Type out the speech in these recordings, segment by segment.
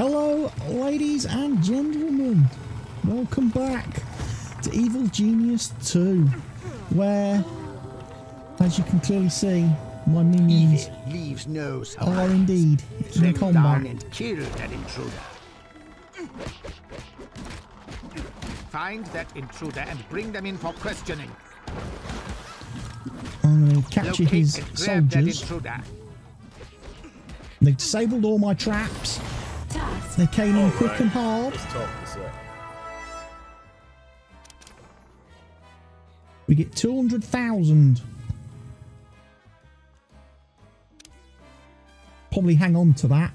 Hello, ladies and gentlemen. Welcome back to Evil Genius 2, where, as you can clearly see, my minions leaves no are indeed in combat. And kill that intruder. Find that intruder and bring them in for questioning. I'm going to capture his and grab that soldiers. intruder. They've disabled all my traps. They came in quick and hard. We get 200,000. Probably hang on to that.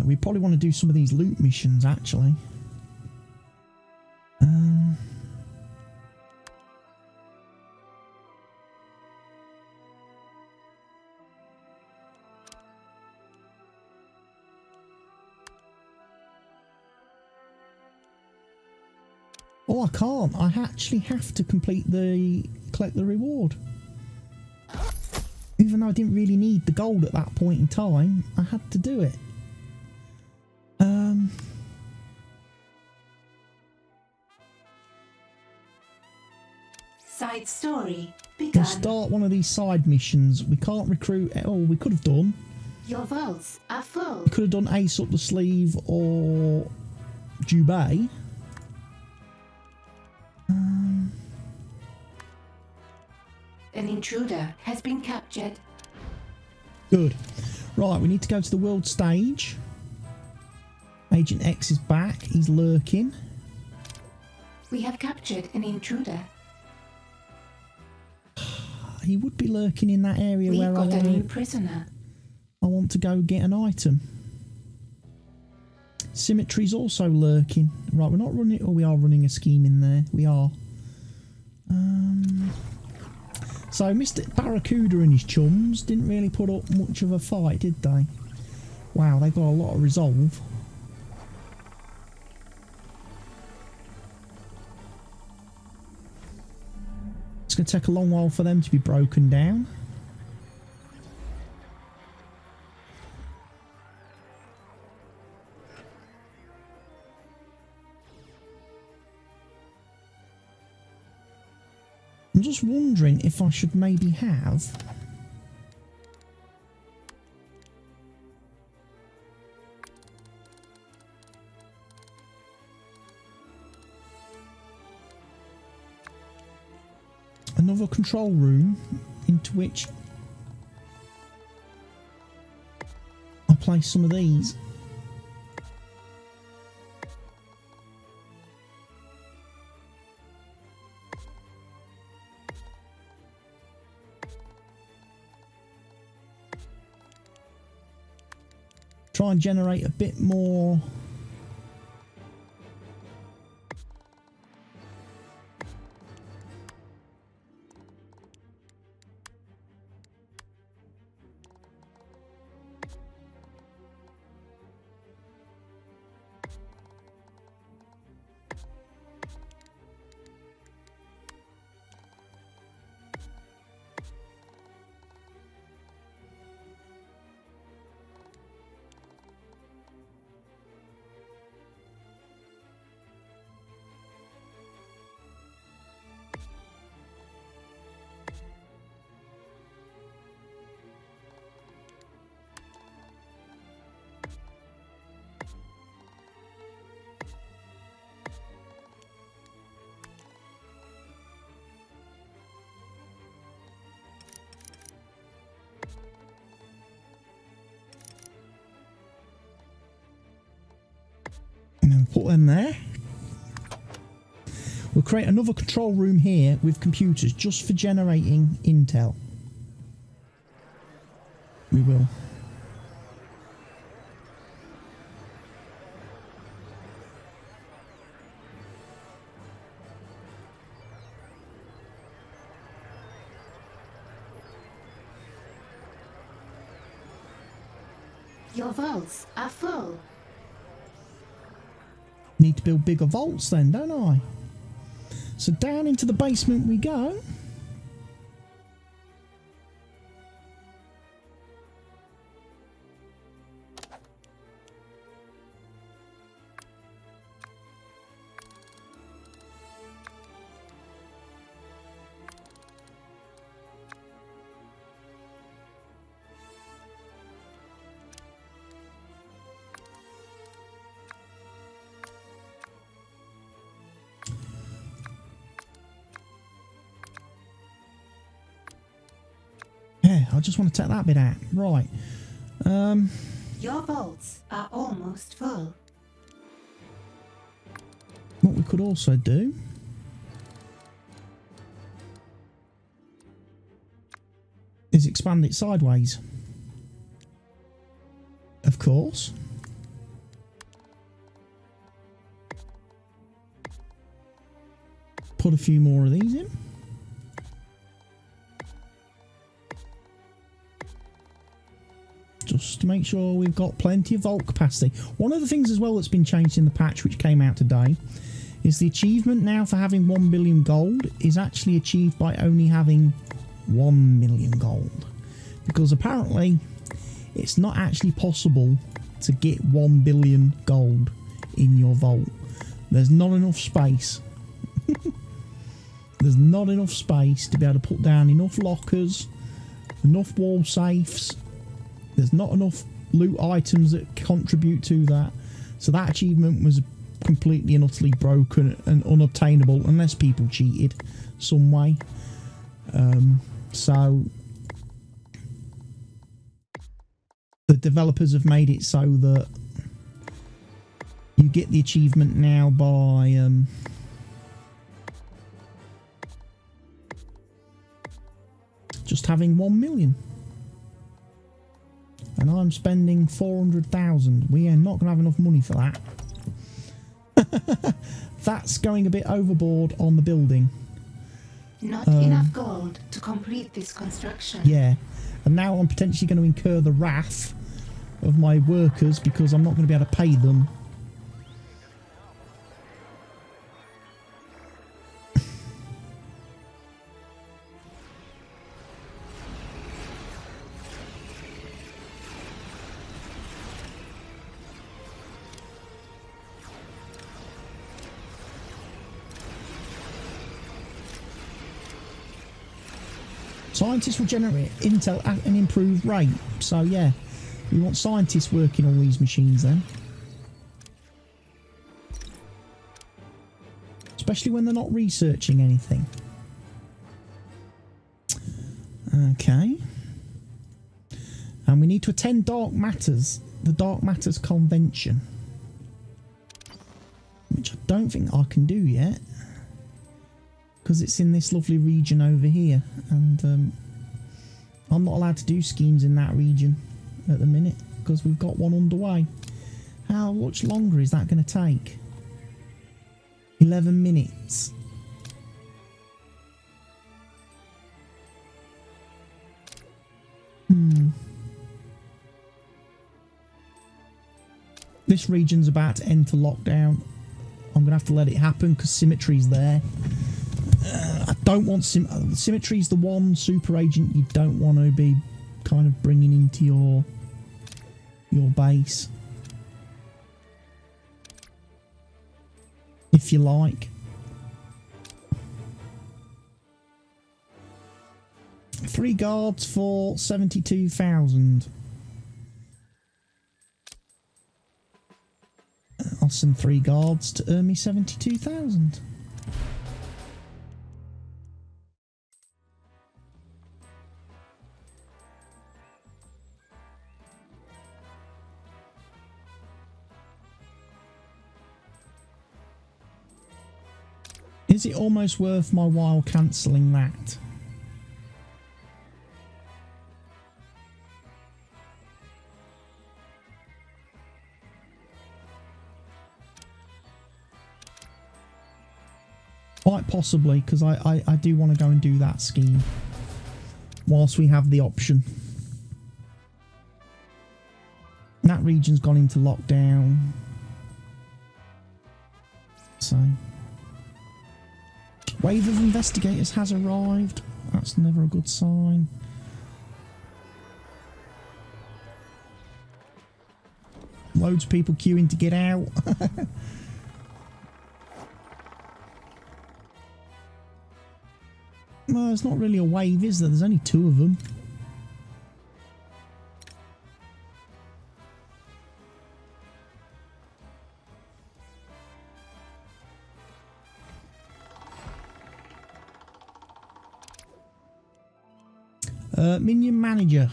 We probably want to do some of these loot missions, actually. Oh, I can't. I actually have to collect the reward. Even though I didn't really need the gold at that point in time, I had to do it. Side story begun. We'll start one of these side missions. We can't recruit. Oh, we could have done. Your vaults are full. We could have done Ace up the sleeve or Jubei. An intruder has been captured. Good. Right, we need to go to the world stage. Agent X is back. He's lurking. We have captured an intruder. He would be lurking in that area where We've got a new prisoner. I want to go get an item. Symmetry's also lurking. Right, we're not running... Oh, we are running a scheme in there. We are. So Mr. Barracuda and his chums didn't really put up much of a fight, did they? Wow, they got a lot of resolve. It's going to take a long while for them to be broken down. I'm just wondering if I should maybe have another control room into which I place some of these. Try and generate a bit more put them there. We'll create another control room here with computers just for generating intel. We will. Your vaults are full. Need to build bigger vaults then, don't I? So down into the basement we go. Yeah, I just want to take that bit out. Right. Your vaults are almost full. What we could also do is expand it sideways. Of course. Put a few more of these in. Just to make sure we've got plenty of vault capacity. One of the things as well that's been changed in the patch which came out today is the achievement now for having 1 billion gold is actually achieved by only having 1 million gold. Because apparently it's not actually possible to get 1 billion gold in your vault. There's not enough space. There's not enough space to be able to put down enough lockers, enough wall safes. There's not enough loot items that contribute to that. So that achievement was completely and utterly broken and unobtainable unless people cheated some way. So the developers have made it so that you get the achievement now by just having 1 million. And I'm spending 400,000. We are not going to have enough money for that. That's going a bit overboard on the building. Not enough gold to complete this construction. Yeah. And now I'm potentially going to incur the wrath of my workers because I'm not going to be able to pay them. Scientists will generate intel at an improved rate. So yeah, we want scientists working on these machines then. Especially when they're not researching anything. Okay. And we need to attend Dark Matters, the Dark Matters Convention. Which I don't think I can do yet. Because it's in this lovely region over here, and I'm not allowed to do schemes in that region at the minute because we've got one underway. How much longer is that going to take? 11 minutes. This region's about to enter lockdown. I'm going to have to let it happen because Symmetry's there. I don't want Symmetry's the one super agent you don't want to be kind of bringing into your base, if you like. Three guards for 72,000. I'll send 3 guards to earn me 72,000. Is it almost worth my while cancelling that? Quite possibly, because I do want to go and do that scheme whilst we have the option. That region's gone into lockdown. So... Wave of investigators has arrived. That's never a good sign. Loads of people queuing to get out. Well, it's not really a wave, is there? There's only 2 of them. Minion manager.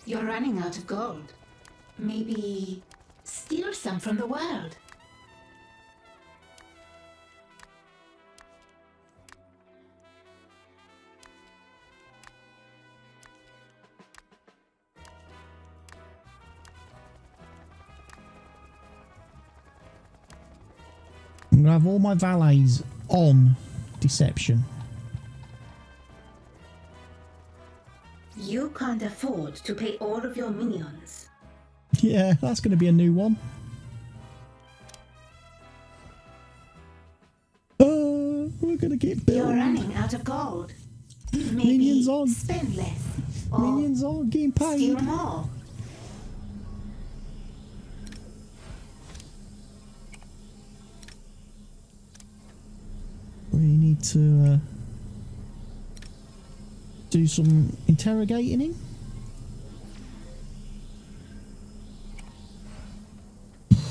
You're running out of gold. Maybe steal some from the world. I'm gonna have all my valets on deception. You can't afford to pay all of your minions. Yeah, that's going to be a new one. We're going to get billed. You're running out of gold. Maybe Minions on. spend less. Or Minions on, getting paid. steal more. We need to do some interrogating him.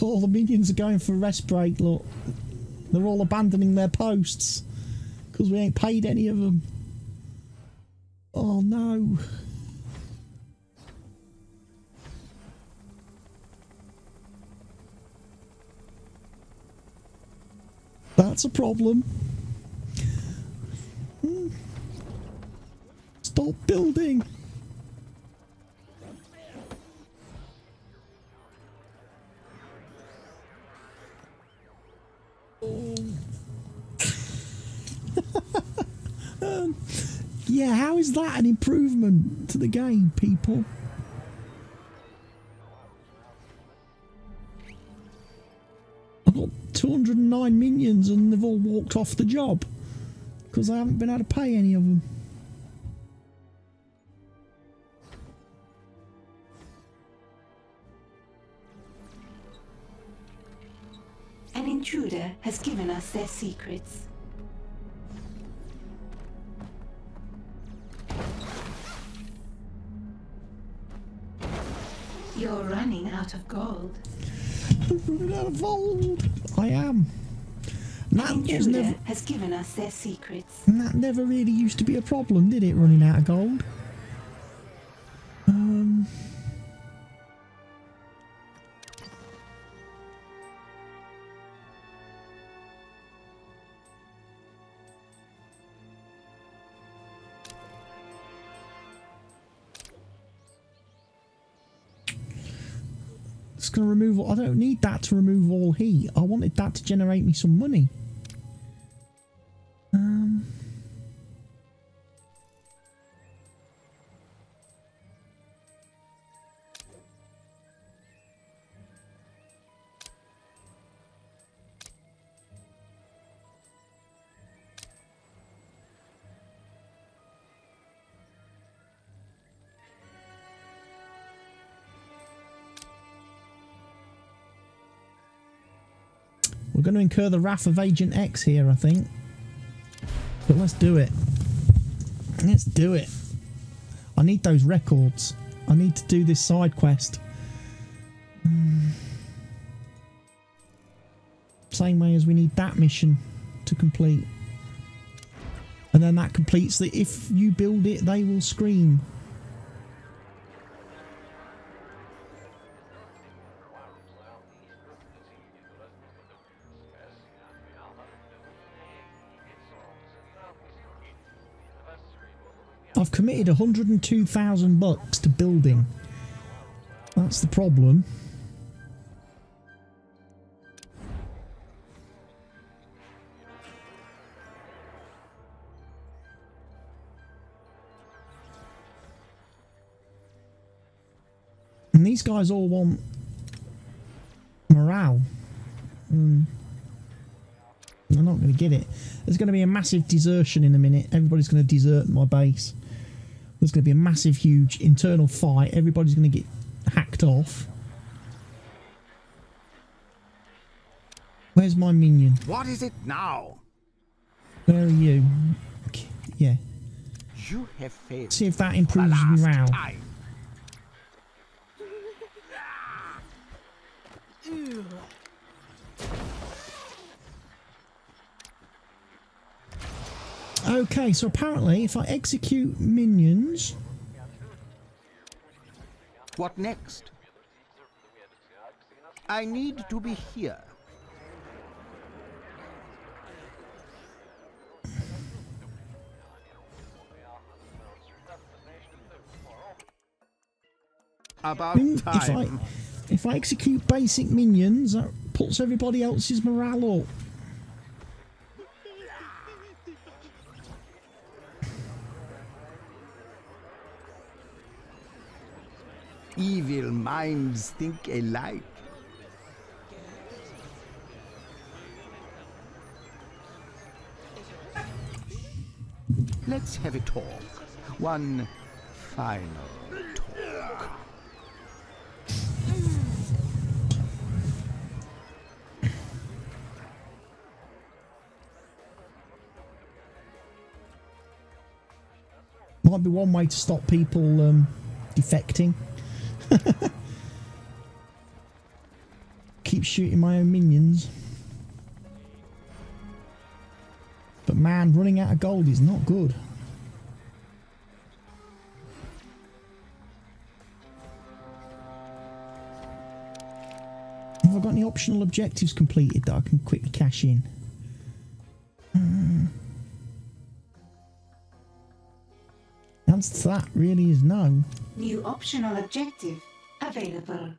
All the minions are going for a rest break, look. They're all abandoning their posts because we ain't paid any of them. Oh no. That's a problem. Stop building. Yeah, how is that an improvement to the game, people? I've got 209 minions and they've all walked off the job because I haven't been able to pay any of them. An intruder has given us their secrets. You're running out of gold. I'm running out of gold. I am. An intruder has given us their secrets. That never really used to be a problem, did it, running out of gold? It's going to remove. I don't need that to remove all heat. I wanted that to generate me some money. We're going to incur the wrath of Agent X here, I think. But let's do it. Let's do it. I need those records. I need to do this side quest. Same way as we need that mission to complete. And then that completes the if you build it, they will scream. I've committed 102,000 bucks to building. That's the problem. And these guys all want morale. They're not going to get it. There's going to be a massive desertion in a minute. Everybody's going to desert my base. There's going to be a massive, huge internal fight. Everybody's going to get hacked off. Where's my minion? What is it now? Where are you? Yeah. You have failed. See if that for improves the last morale. time. Okay, so apparently if I execute minions... What next? I need to be here. About time. If I execute basic minions, that puts everybody else's morale up. Evil minds think alike. Let's have a talk. One final talk. Might be one way to stop people defecting. Keep shooting my own minions. But man, running out of gold is not good. Have I got any optional objectives completed that I can quickly cash in? The answer to that really is no. New optional objective available.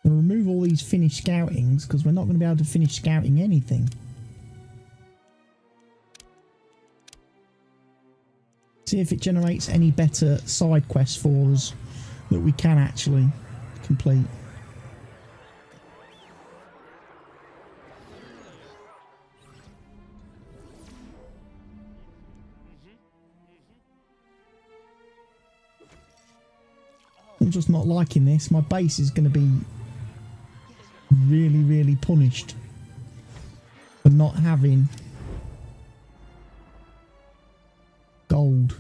We'll remove all these finished scoutings because we're not going to be able to finish scouting anything. See if it generates any better side quests for us that we can actually complete. I'm just not liking this. My base is going to be really punished for not having gold.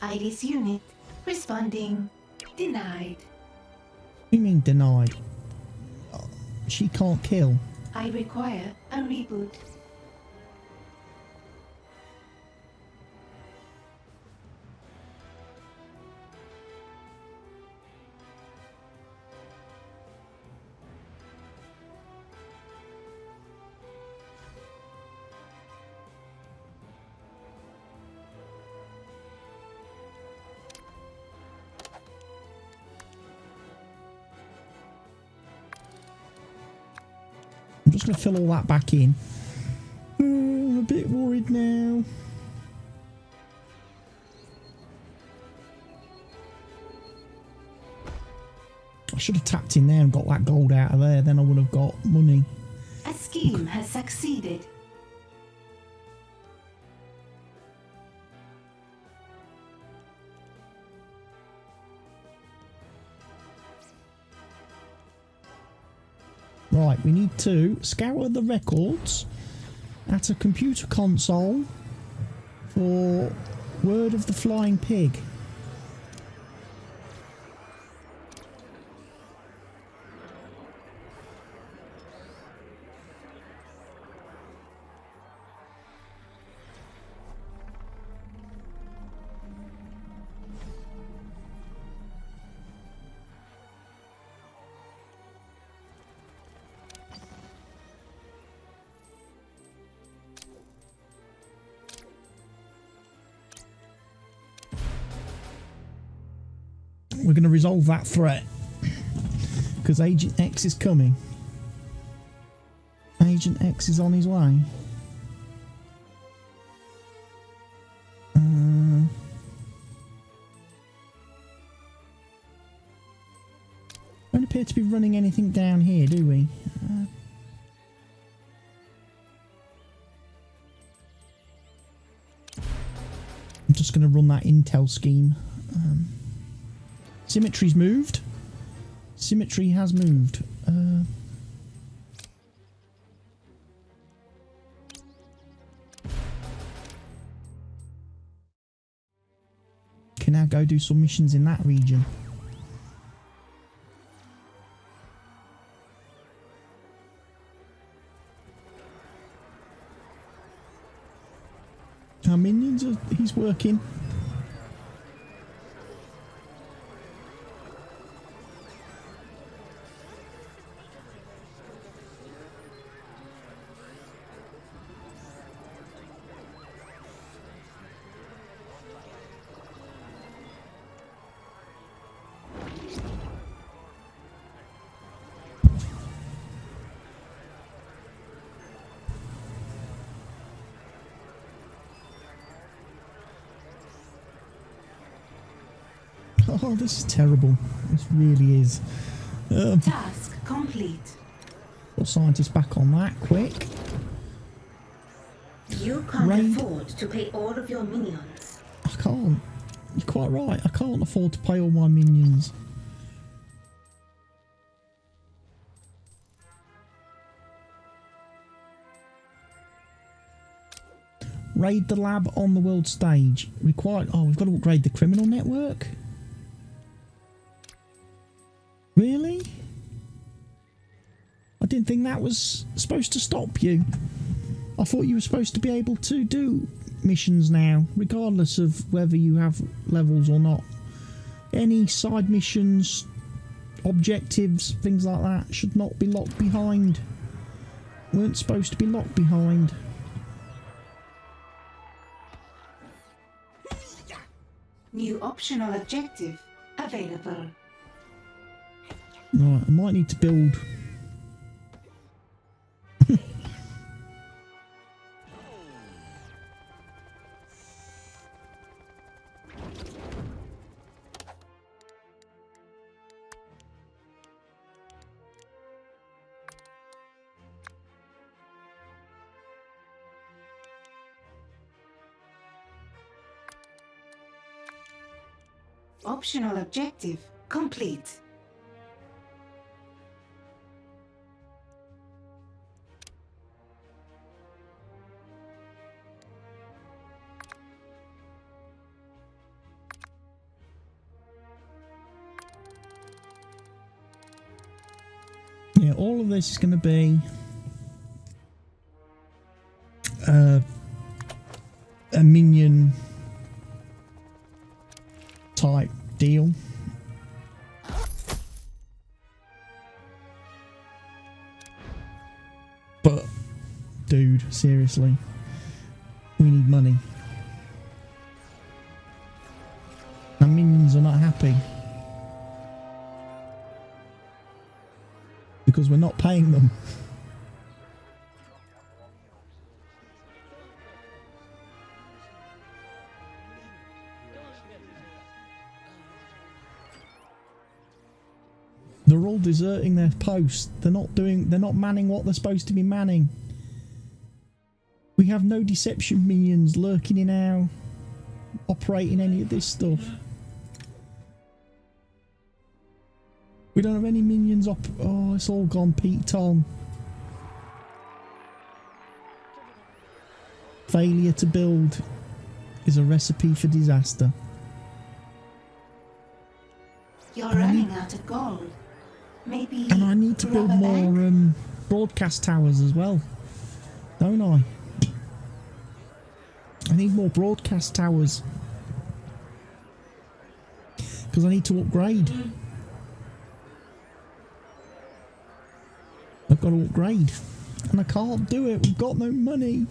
Iris unit responding. Denied. What do you mean denied? She can't kill. I require a reboot. I'm just going to fill all that back in. Oh, I'm a bit worried now. I should have tapped in there and got that gold out of there. Then I would have got money. A scheme has succeeded. Right, we need to scour the records at a computer console for Word of the Flying Pig. We're going to resolve that threat because Agent X is coming. Agent X is on his way. Don't appear to be running anything down here, do we? I'm just going to run that intel scheme. Symmetry's moved. Symmetry has moved. Can now go do some missions in that region. Our minions are, he's working. Oh, this is terrible. This really is. Task complete. Got scientists back on that, quick. You can't Raid. afford to pay all of your minions. I can't. You're quite right. I can't afford to pay all my minions. Raid the lab on the world stage. Required. Oh, we've got to upgrade the criminal network. Really? I didn't think that was supposed to stop you. I thought you were supposed to be able to do missions now, regardless of whether you have levels or not. Any side missions, objectives, things like that should not be locked behind. Weren't supposed to be locked behind. New optional objective available. Right, I might need to build. Optional objective complete. Yeah, all of this is going to be a minion type deal. But, dude, seriously, we need money. Our minions are not happy. Because we're not paying them. They're all deserting their post. They're not manning what they're supposed to be manning. We have no deception minions lurking in our operating any of this stuff. We don't have any minions up. Oh, it's all gone Pete Tong. Failure to build is a recipe for disaster. You're running out of gold. Maybe. And I need to build more broadcast towers as well, don't I? I need more broadcast towers because I need to upgrade. I've got to upgrade and I can't do it. We've got no money.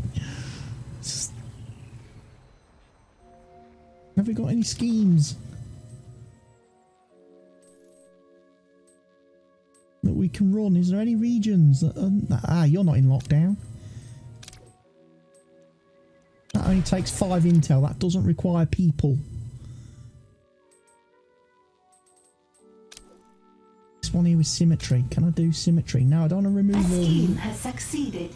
Have we got any schemes that we can run? Is there any regions that you're not in lockdown. That only takes 5 intel. That doesn't require people. one here with symmetry. Can I do symmetry? No, I don't want to A remove all. scheme has succeeded.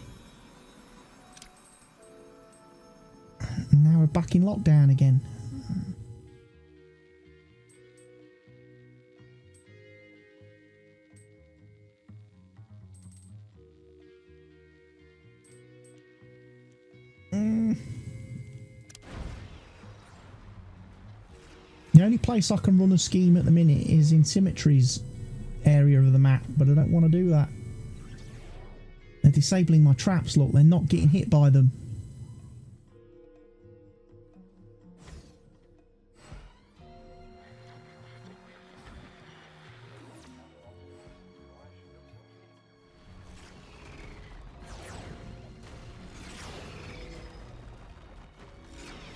Now we're back in lockdown again. The only place I can run a scheme at the minute is in Symmetry's area of the map, but I don't want to do that. They're disabling my traps, look, they're not getting hit by them.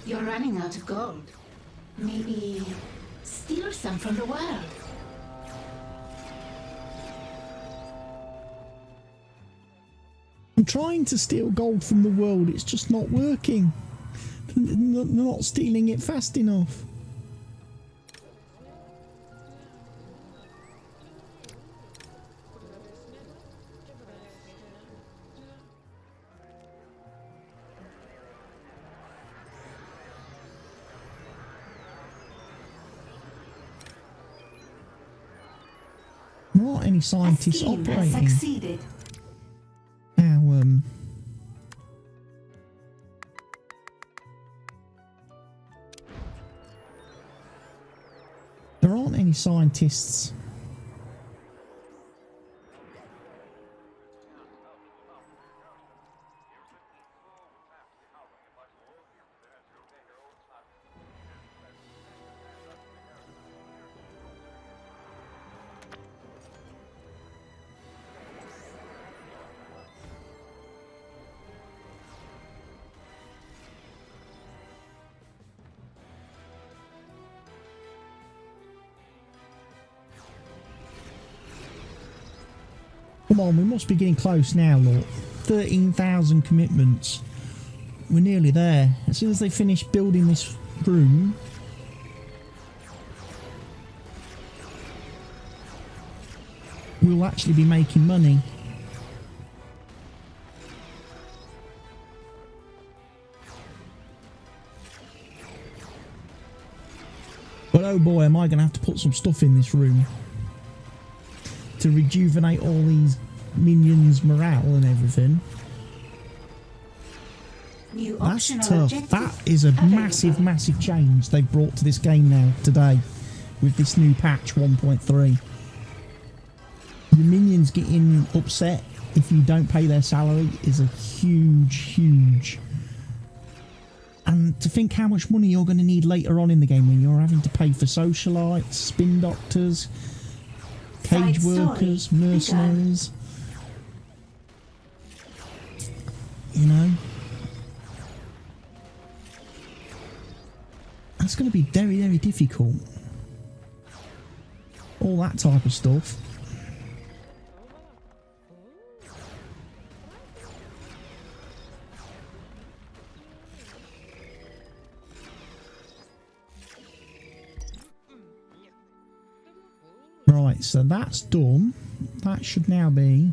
You're running out of gold. Maybe steal some from the world. I'm trying to steal gold from the world, it's just not working. They're not stealing it fast enough. Not any scientists A scheme has operating. succeeded. Now, there aren't any scientists. Come on, we must be getting close now, look. 13,000 commitments. We're nearly there. As soon as they finish building this room, we'll actually be making money. But oh boy, am I going to have to put some stuff in this room to rejuvenate all these minions' morale and everything. New That's optional tough. objective That is a available. massive change they've brought to this game now, today, with this new patch 1.3. Your minions getting upset if you don't pay their salary is a huge. And to think how much money you're going to need later on in the game when you're having to pay for socialites, spin doctors, cage Side story workers, mercenaries. You know? That's going to be very difficult. All that type of stuff. Right, so that's done. That should now be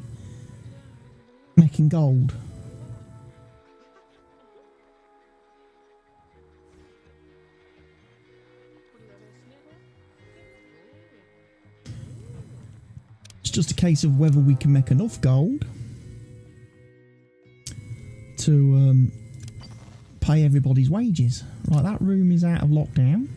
making gold. It's just a case of whether we can make enough gold to pay everybody's wages. Right, that room is out of lockdown.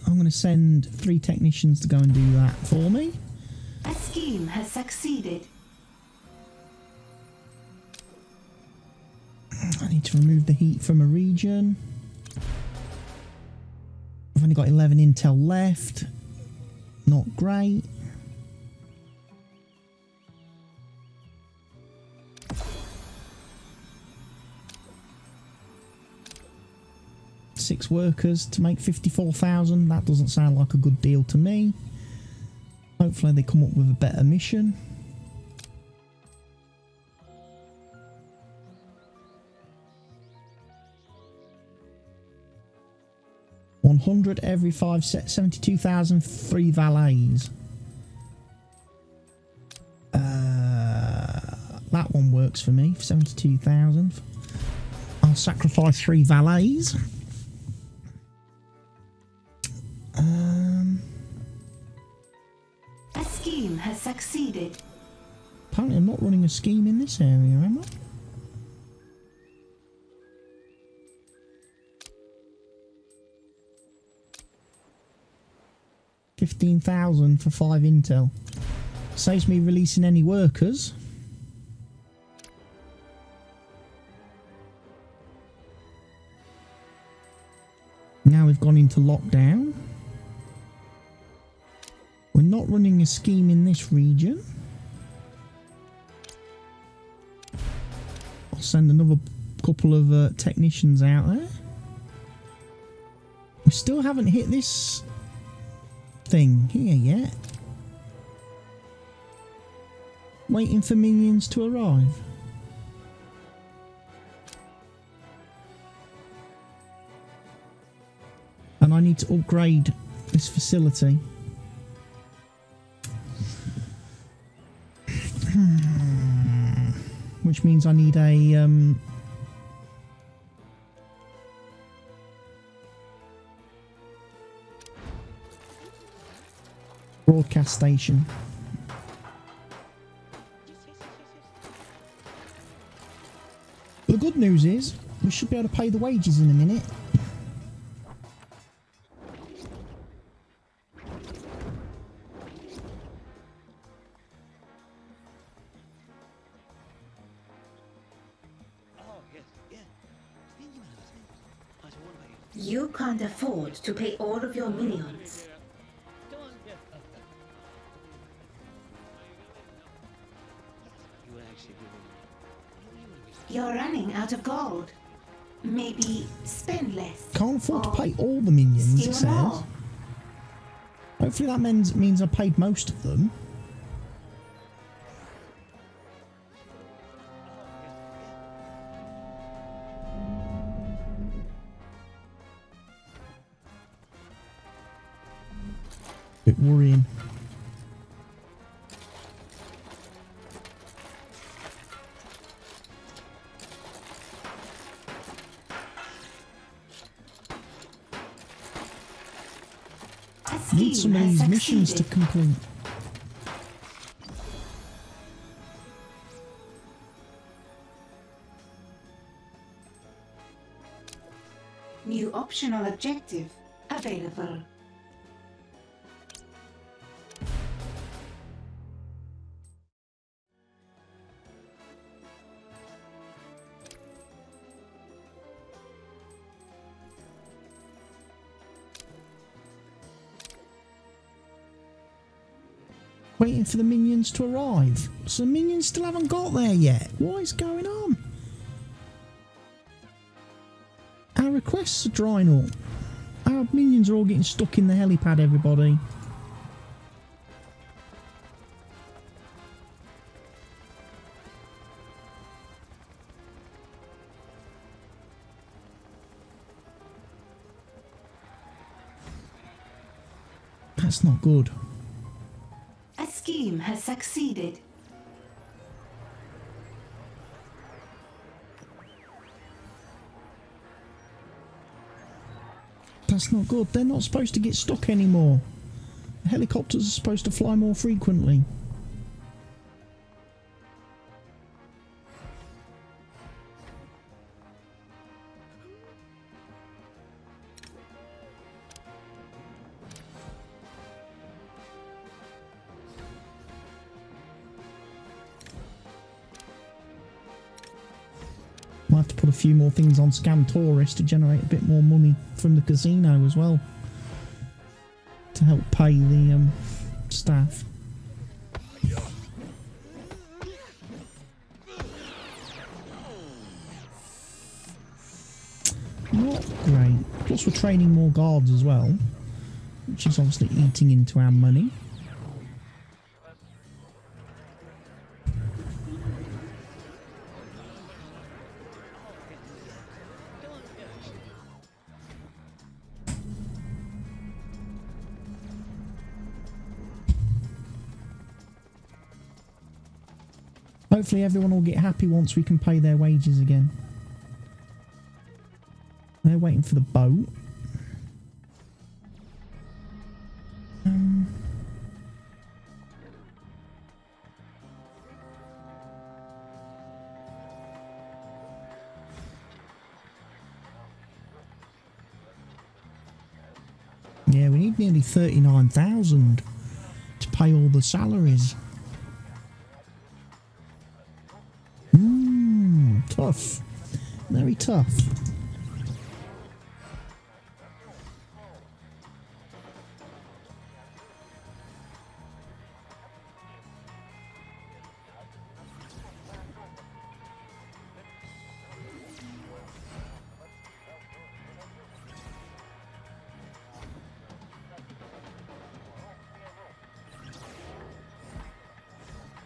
I'm going to send 3 technicians to go and do that for me. A scheme has succeeded. I need to remove the heat from a region. I've only got 11 intel left. Not great. Six workers to make 54,000. That doesn't sound like a good deal to me. Hopefully they come up with a better mission. 100 every 5 sets, 72,000 free valets. That one works for me, 72,000. I'll sacrifice 3 valets. A scheme has succeeded. Apparently I'm not running a scheme in this area, am I? $15,000 for 5 intel. Saves me releasing any workers. Now we've gone into lockdown. We're not running a scheme in this region. I'll send another couple of technicians out there. We still haven't hit this thing here yet. Waiting for minions to arrive. And I need to upgrade this facility. Which means I need a broadcast station. But the good news is we should be able to pay the wages in a minute. You can't afford to pay all of your minions. You're running out of gold. Maybe spend less. Can't afford to pay all the minions, it Steal says. more. Hopefully that means I paid most of them. Bit worrying. Need some of these missions to complete. New optional objective available. Waiting for the minions to arrive. So the minions still haven't got there yet. What is going on? Our requests are drying up. Our minions are all getting stuck in the helipad, everybody. That's not good. A scheme has succeeded. That's not good. They're not supposed to get stuck anymore. The helicopters are supposed to fly more frequently. Might have to put a few more things on Scam Tourist to generate a bit more money from the casino as well, to help pay the staff. Not great. Plus we're training more guards as well, which is obviously eating into our money. Hopefully everyone will get happy once we can pay their wages again. They're waiting for the boat. Yeah, we need nearly 39,000 to pay all the salaries. Tough. Very tough.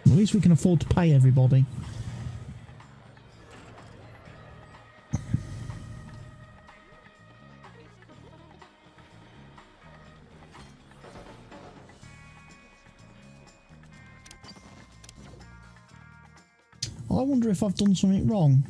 At least we can afford to pay everybody. I wonder if I've done something wrong.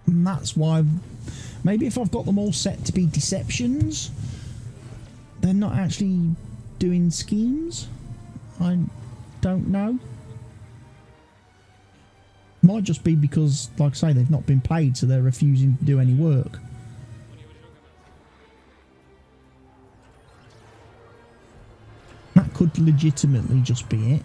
And that's why, maybe if I've got them all set to be deceptions, they're not actually doing schemes. I don't know. Might just be because, like I say, they've not been paid, so they're refusing to do any work. That could legitimately just be it.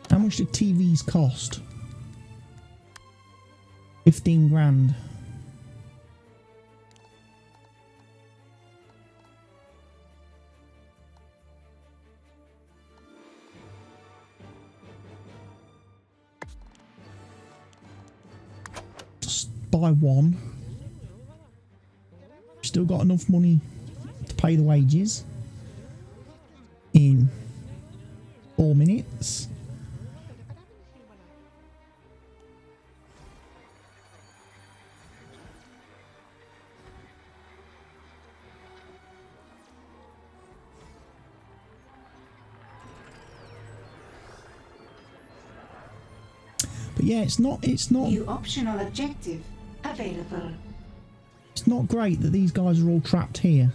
How much do TVs cost? 15 grand. Just buy one. Still got enough money to pay the wages in 4 minutes. But yeah, it's not New optional objective available. it's not great that these guys are all trapped here.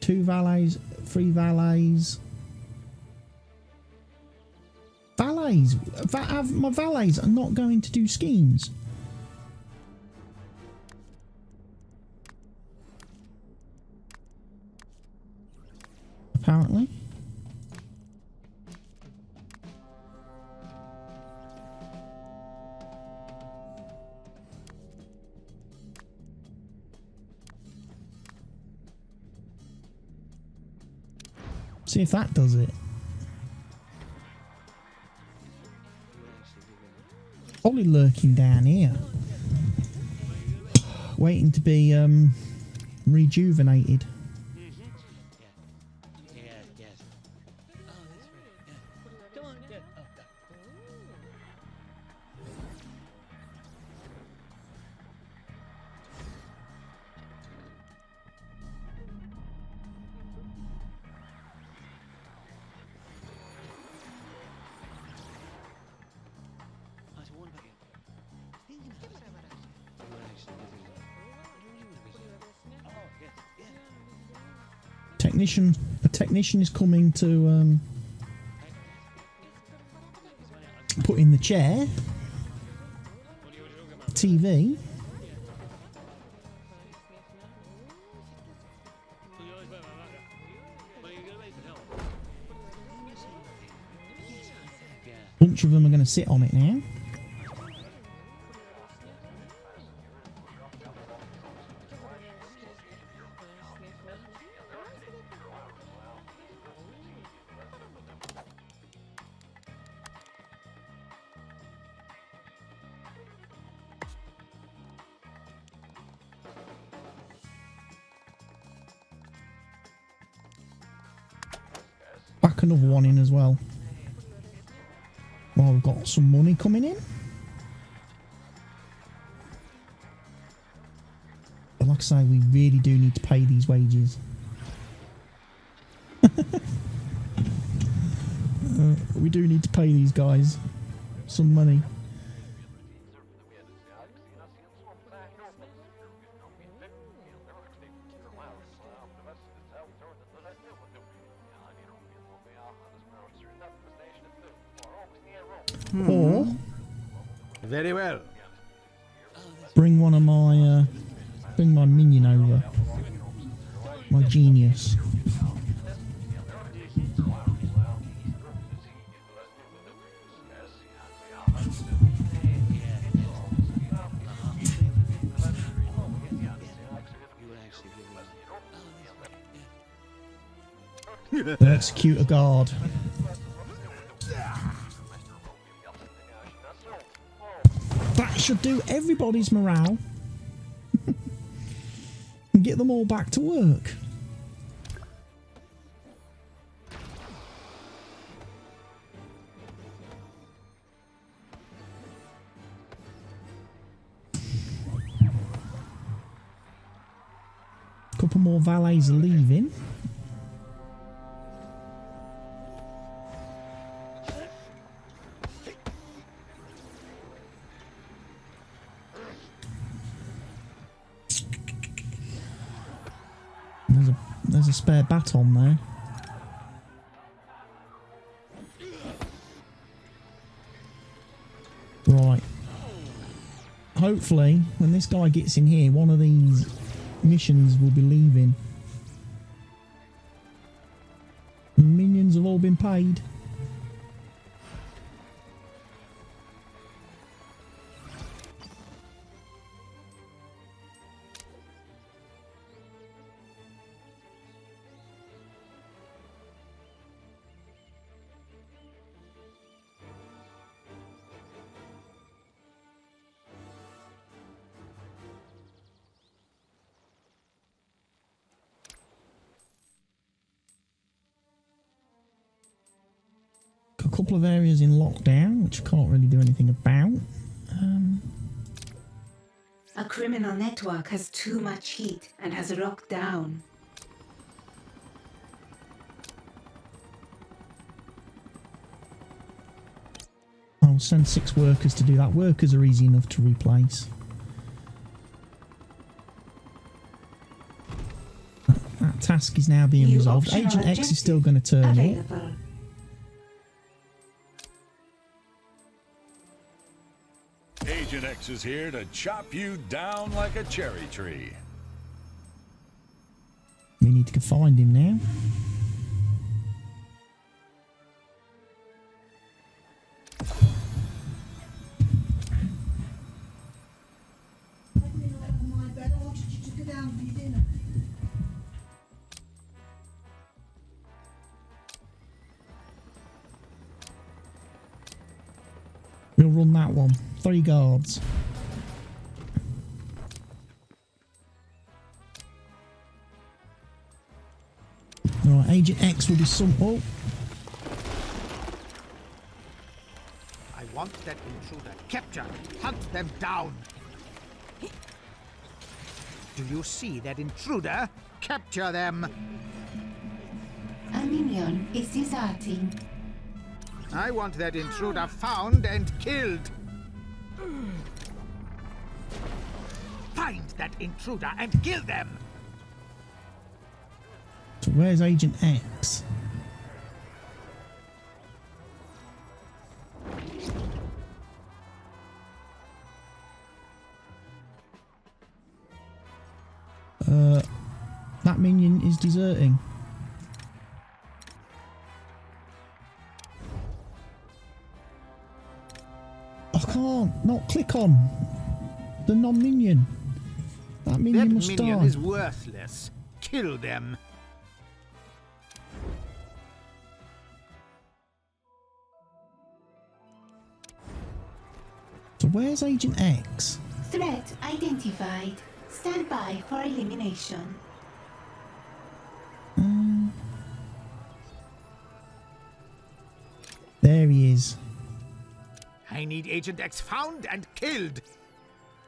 Two valets, three valets. Valets! My valets are not going to do schemes. Apparently. See if that does it. Probably lurking down here, waiting to be rejuvenated. A technician is coming to put in the chair, TV. Bunch of them are going to sit on it now. Back another one in as well. Well, we've got some money coming in. But like I say, we really do need to pay these wages. We do need to pay these guys some money. Or Very well. bring one of my bring my minion over, my genius. Execute a guard. That should do everybody's morale and get them all back to work. Couple more valets are leaving. There's a spare baton there. Right. Hopefully, when this guy gets in here, one of these missions will be leaving. Minions have all been paid. A couple of areas in lockdown, which I can't really do anything about. A criminal network has too much heat and has locked down. I'll send 6 workers to do that. Workers are easy enough to replace. That task is now being resolved. Agent X is still going to turn up. Agent X is here to chop you down like a cherry tree. We need to go find him now. We'll run that one. 3 guards. Alright, Agent X will be some... Oh! I want that intruder captured. Hunt them down. Do you see that intruder? Capture them. A minion is deserting. I want that intruder found and killed. Find that intruder and kill them. So where's Agent X? That minion is deserting. can't not click on the non-minion. That That minion must minion die. is worthless. Kill them. So where's Agent X? Threat identified. Stand by for elimination. There he is. I need Agent X found and killed.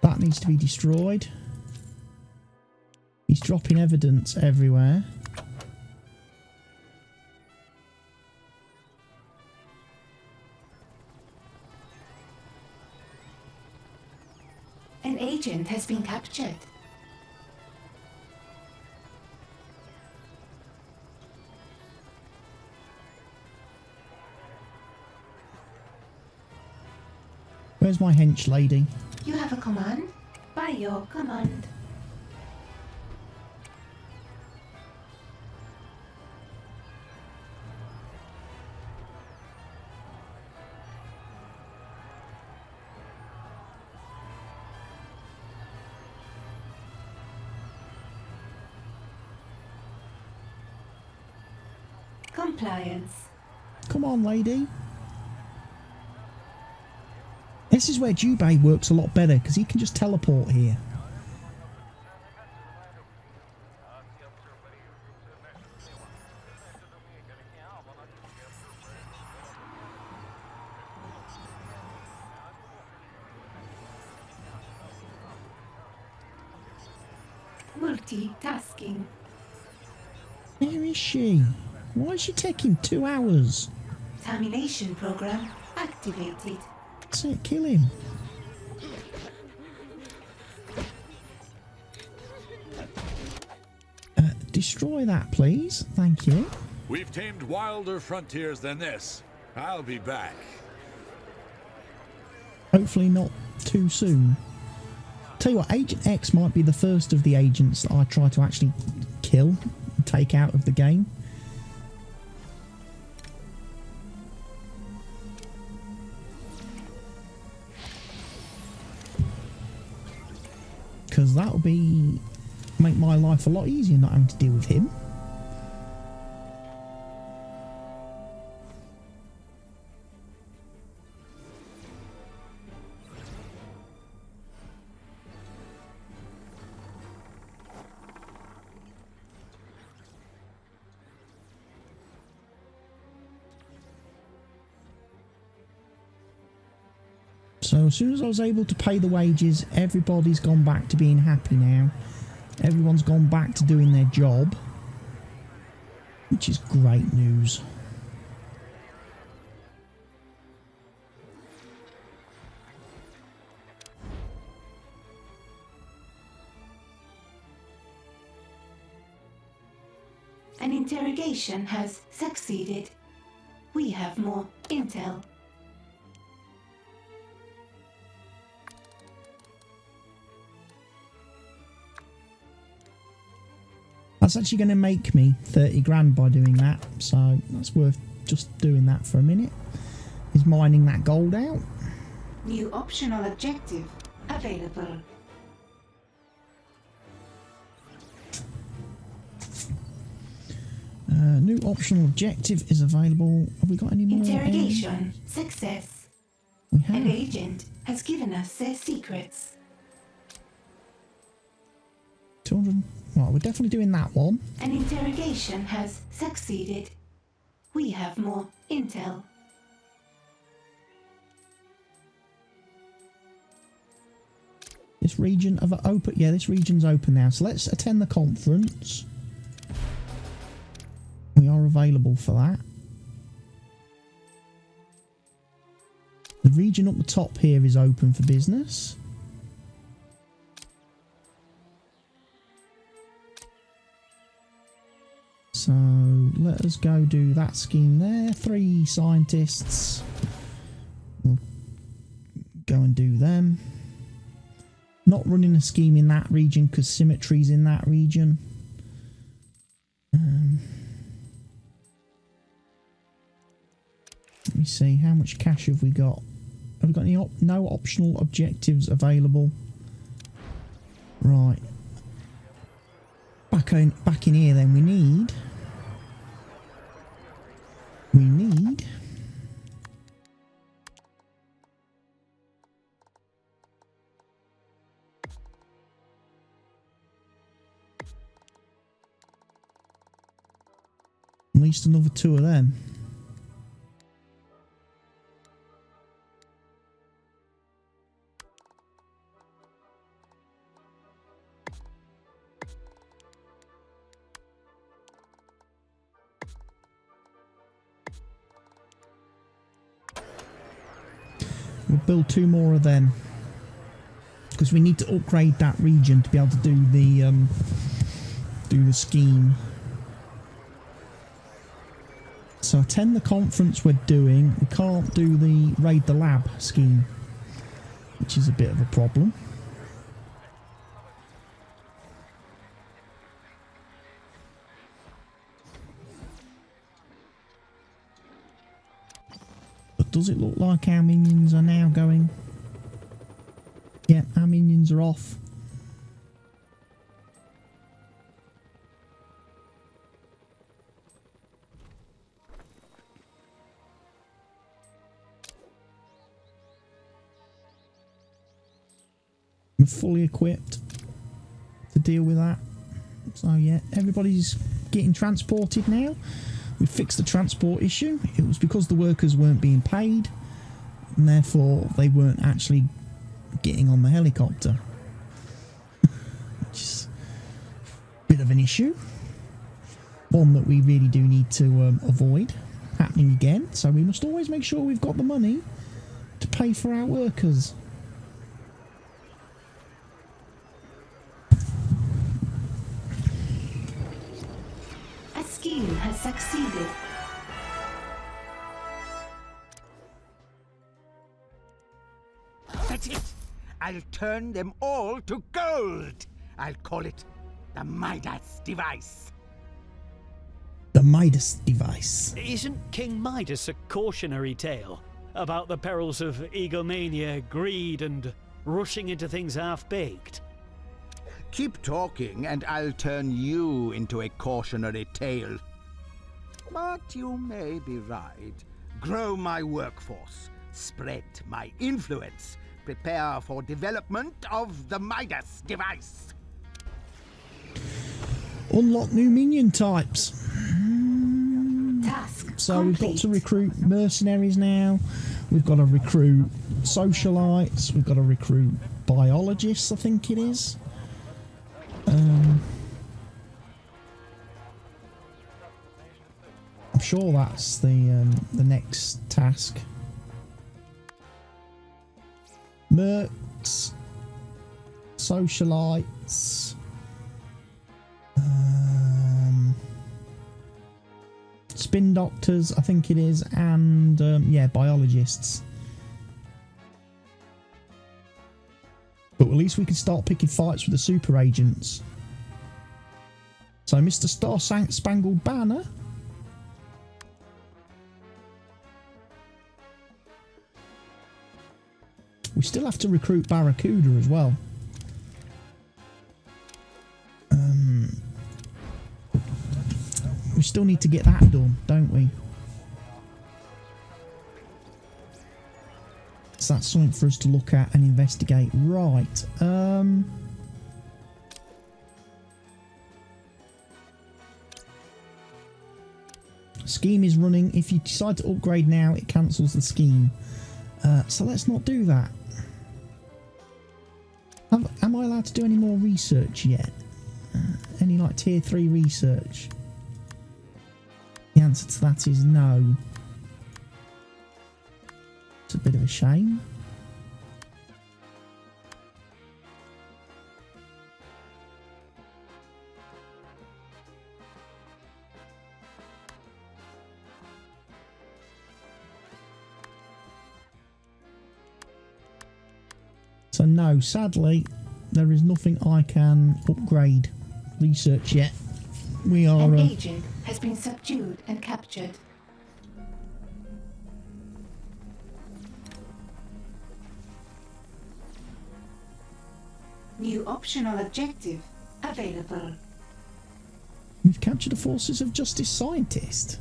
That needs to be destroyed. He's dropping evidence everywhere. An agent has been captured. Where's my hench lady? You have a command? By your command. Compliance. Come on, lady. This is where Jubei works a lot better because he can just teleport here. Multitasking. Where is she? Why is she taking 2 hours? Termination program activated. That's it, kill him. Destroy that, please. Thank you. We've tamed wilder frontiers than this. I'll be back. Hopefully not too soon. Tell you what, Agent X might be the first of the agents that I try to actually kill and take out of the game. Because that would make my life a lot easier not having to deal with him. So as soon as I was able to pay the wages, everybody's gone back to being happy now. Everyone's gone back to doing their job, which is great news. An interrogation has succeeded. We have more intel. That's actually going to make me 30 grand by doing that, so that's worth just doing that for a minute. Is mining that gold out. New optional objective available. New optional objective is available. Have we got any more? Interrogation success. We have. An agent has given us their secrets. 200. Right, we're definitely doing that one. An interrogation has succeeded. We have more intel. This region of open. Yeah, this region's open now. So let's attend the conference. We are available for that. The region up the top here is open for business. So let us go do that scheme there. 3 scientists. We'll go and do them. Not running a scheme in that region because symmetry's in that region. Let me see, how much cash have we got? Have we got any no optional objectives available? Right. Back in here then, we need at least another 2 of them. We'll build 2 more of them because we need to upgrade that region to be able to do the scheme. So attend the conference we're doing. We can't do the raid the lab scheme, which is a bit of a problem. But does it look like our minions are now going? Yeah, our minions are off. We're fully equipped to deal with that. So yeah, everybody's getting transported now. We fixed the transport issue. It was because the workers weren't being paid, and therefore they weren't actually getting on the helicopter, which is a bit of an issue. One that we really do need to avoid happening again. So we must always make sure we've got the money to pay for our workers. Has succeeded. That's it! I'll turn them all to gold! I'll call it the Midas device. The Midas device. Isn't King Midas a cautionary tale about the perils of egomania, greed, and rushing into things half-baked? Keep talking and I'll turn you into a cautionary tale. But you may be right. Grow my workforce, spread my influence, prepare for development of the Midas device. Unlock new minion types. Task So we've got complete. to recruit mercenaries now. We've got to recruit socialites. We've got to recruit biologists, I think it is. I'm sure that's the next task. Mercs, socialites, spin doctors, I think it is, and yeah, biologists. But at least we can start picking fights with the super agents. So Mr. Star Spangled Banner. We still have to recruit Barracuda as well. We still need to get that done, don't we? So that's something for us to look at and investigate. Right. Scheme is running. If you decide to upgrade now, it cancels the scheme. So let's not do that. Am I allowed to do any more research yet? Any like tier 3 research? The answer to that is no. It's a bit of a shame. So no, sadly, there is nothing I can upgrade research yet. We are... An agent has been subdued and captured. New optional objective available. We've captured the forces of Justice Scientist.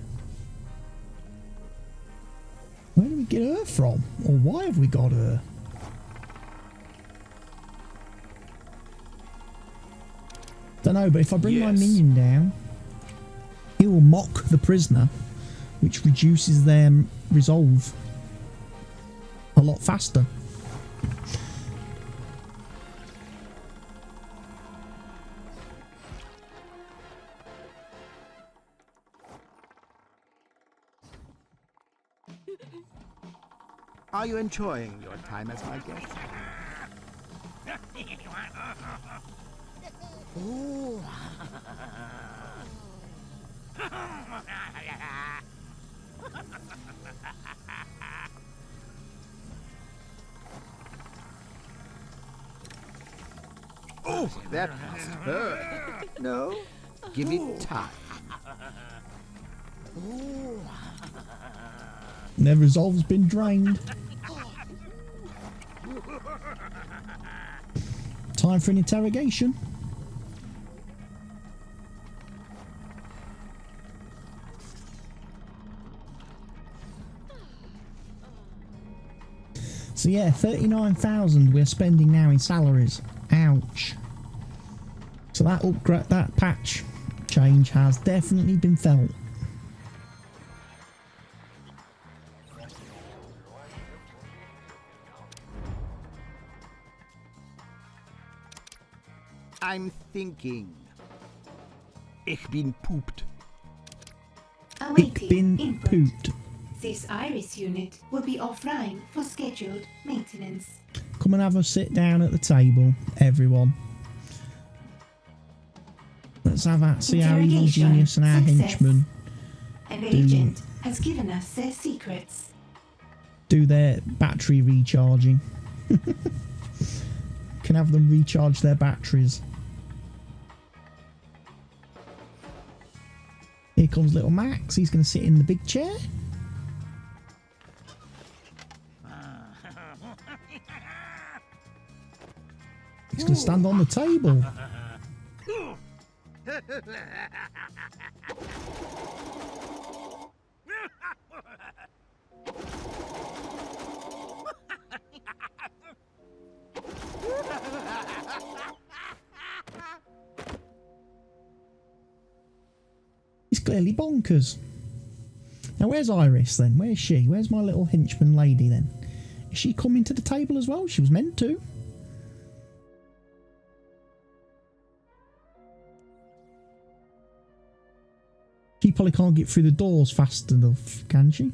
Where do we get her from? Or why have we got her? Don't know, but if I bring my minion down, it will mock the prisoner, which reduces their resolve a lot faster. Are you enjoying your time as my guest? Ooh. Oh, that must hurt. No, give it time. Their resolve's been drained. Time for an interrogation. So yeah, 39,000 we're spending now in salaries. Ouch. So that upgrade, that patch change has definitely been felt. I'm thinking. Ich bin pooped. Ich bin input. pooped. This iris unit will be offline for scheduled maintenance. Come and have a sit down at the table, everyone. Let's have that. See how Evil Genius and our henchmen An agent has given us their secrets. do their battery recharging. Can have them recharge their batteries. Here comes little Max. He's going to sit in the big chair. He's going to stand on the table. He's clearly bonkers. Now where's Iris then? Where's she? Where's my little henchman lady then? Is she coming to the table as well? She was meant to. She probably can't get through the doors fast enough, can she?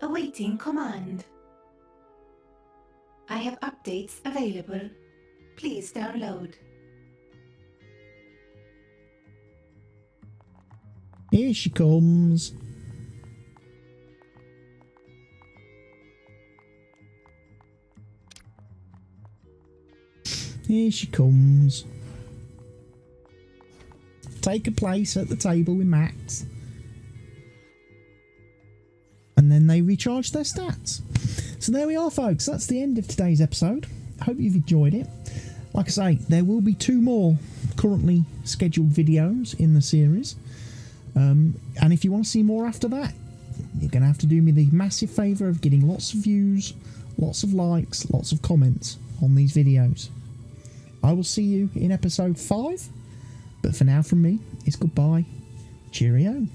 Awaiting command. I have updates available. Please download. Here she comes. Here she comes. Take a place at the table with Max. And then they recharge their stats. So there we are, folks. That's the end of today's episode. I hope you've enjoyed it. Like I say, there will be 2 more currently scheduled videos in the series. And if you want to see more after that, you're going to have to do me the massive favour of getting lots of views, lots of likes, lots of comments on these videos. I will see you in episode 5. But for now from me, it's goodbye. Cheerio.